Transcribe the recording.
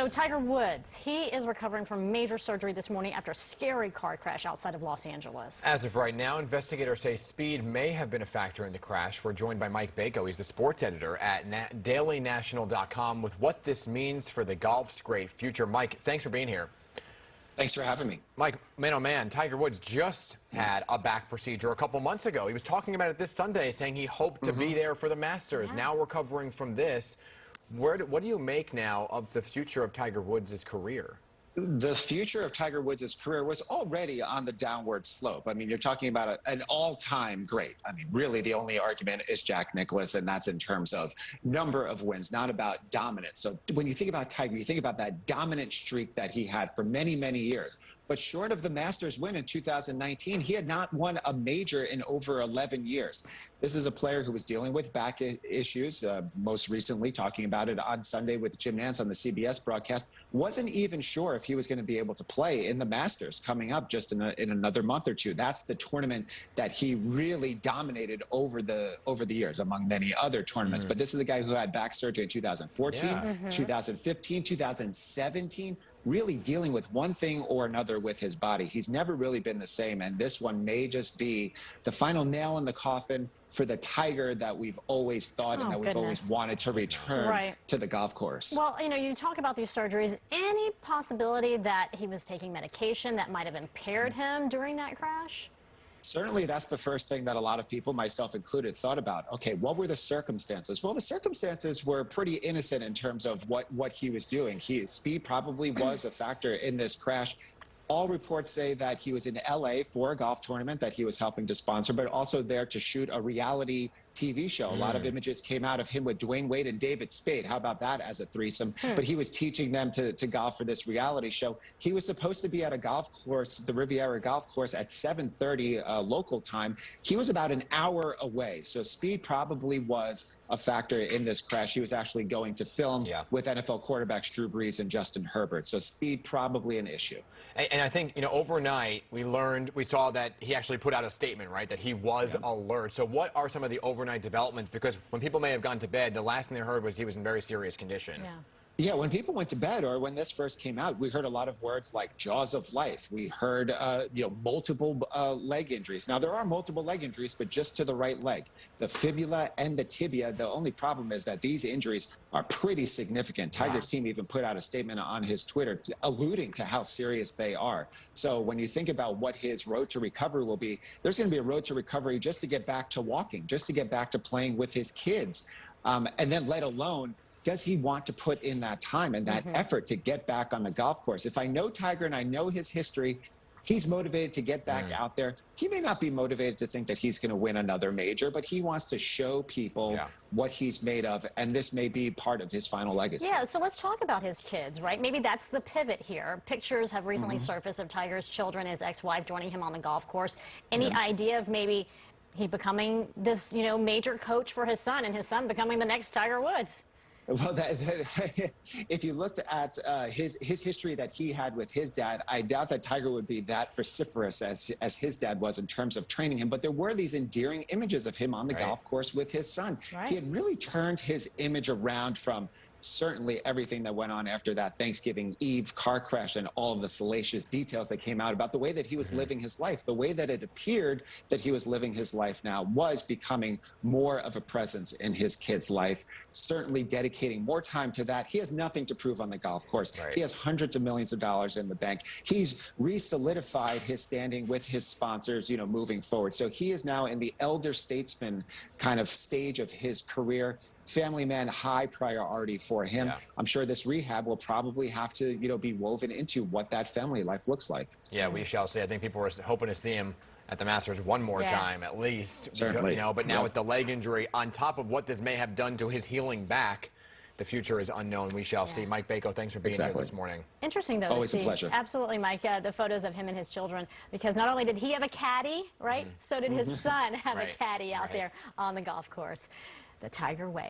So Tiger Woods, he is recovering from major surgery this morning after a scary car crash outside of Los Angeles. As of right now, investigators say speed may have been a factor in the crash. We're joined by Mike Bako. He's the sports editor at dailynational.com with what this means for the golf's great future. Mike, thanks for being here. Thanks for having me. Mike, man, oh man, Tiger Woods just had a back procedure a couple months ago. He was talking about it this Sunday, saying he hoped to be there for the Masters. Yeah. Now recovering from this. What do you make now of the future of Tiger Woods' career? The future of Tiger Woods' career was already on the downward slope. I mean, you're talking about an all-time great. I mean, really, the only argument is Jack Nicklaus, and that's in terms of number of wins, not about dominance. So when you think about Tiger, you think about that dominant streak that he had for many, many years. But short of the Masters win in 2019, he had not won a major in over 11 years. This is a player who was dealing with back issues, most recently talking about it on Sunday with Jim Nantz on the CBS broadcast. Wasn't even sure if he was going to be able to play in the Masters coming up just in another month or two. That's the tournament that he really dominated over the years, among many other tournaments. But this is a guy who had back surgery in 2014, 2015, 2017. Really dealing with one thing or another with his body. He's never really been the same, and this one may just be the final nail in the coffin for the Tiger that we've always thought and that we've always wanted to return to the golf course. Well, you know, you talk about these surgeries. Any possibility that he was taking medication that might have impaired him during that crash? Certainly, that's the first thing that a lot of people, myself included, thought about. Okay, what were the circumstances? Well, the circumstances were pretty innocent in terms of what he was doing. Speed probably was a factor in this crash. All reports say that he was in LA for a golf tournament that he was helping to sponsor, but also there to shoot a reality TV show. A lot of images came out of him with Dwayne Wade and David Spade. How about that as a threesome? But he was teaching them to golf for this reality show. He was supposed to be at a golf course, the Riviera Golf Course, at 7:30 local time. He was about an hour away. So speed probably was a factor in this crash. He was actually going to film with NFL quarterbacks Drew Brees and Justin Herbert. So speed probably an issue. And I think, you know, overnight we saw that he actually put out a statement, right, that he was alert. So what are some of the overnight developments? Because when people may have gone to bed, the last thing they heard was he was in very serious condition. Yeah, when people went to bed or when this first came out, we heard a lot of words like jaws of life. We heard, multiple leg injuries. Now, there are multiple leg injuries, but just to the right leg. The fibula and the tibia, the only problem is that these injuries are pretty significant. Tiger's team even put out a statement on his Twitter alluding to how serious they are. So when you think about what his road to recovery will be, there's going to be a road to recovery just to get back to walking, just to get back to playing with his kids. And then let alone, does he want to put in that time and that effort to get back on the golf course? If I know Tiger and I know his history, he's motivated to get back out there. He may not be motivated to think that he's going to win another major, but he wants to show people what he's made of, and this may be part of his final legacy. Yeah, so let's talk about his kids, right? Maybe that's the pivot here. Pictures have recently surfaced of Tiger's children, his ex-wife joining him on the golf course. Any idea of maybe he becoming this, major coach for his son, and his son becoming the next Tiger Woods? Well, if you looked at his history that he had with his dad, I doubt that Tiger would be that vociferous as his dad was in terms of training him. But there were these endearing images of him on the golf course with his son. He had really turned his image around from certainly everything that went on after that Thanksgiving Eve car crash and all of the salacious details that came out about the way that he was living his life. The way that it appeared that he was living his life now was becoming more of a presence in his kid's life, certainly dedicating more time to that. He has nothing to prove on the golf course. He has hundreds of millions of dollars in the bank. He's re-solidified his standing with his sponsors, moving forward. So he is now in the elder statesman kind of stage of his career. Family man, high priority for him. I'm sure this rehab will probably have to, be woven into what that family life looks like. Yeah, we shall see. I think people were hoping to see him at the Masters one more time at least. Certainly. But now with the leg injury, on top of what this may have done to his healing back, the future is unknown. We shall see. Mike Bako, thanks for being here this morning. Interesting, though, Always to see. A pleasure. Absolutely, Mike, the photos of him and his children, because not only did he have a caddy, right, so did his son have a caddy out there on the golf course. The Tiger way.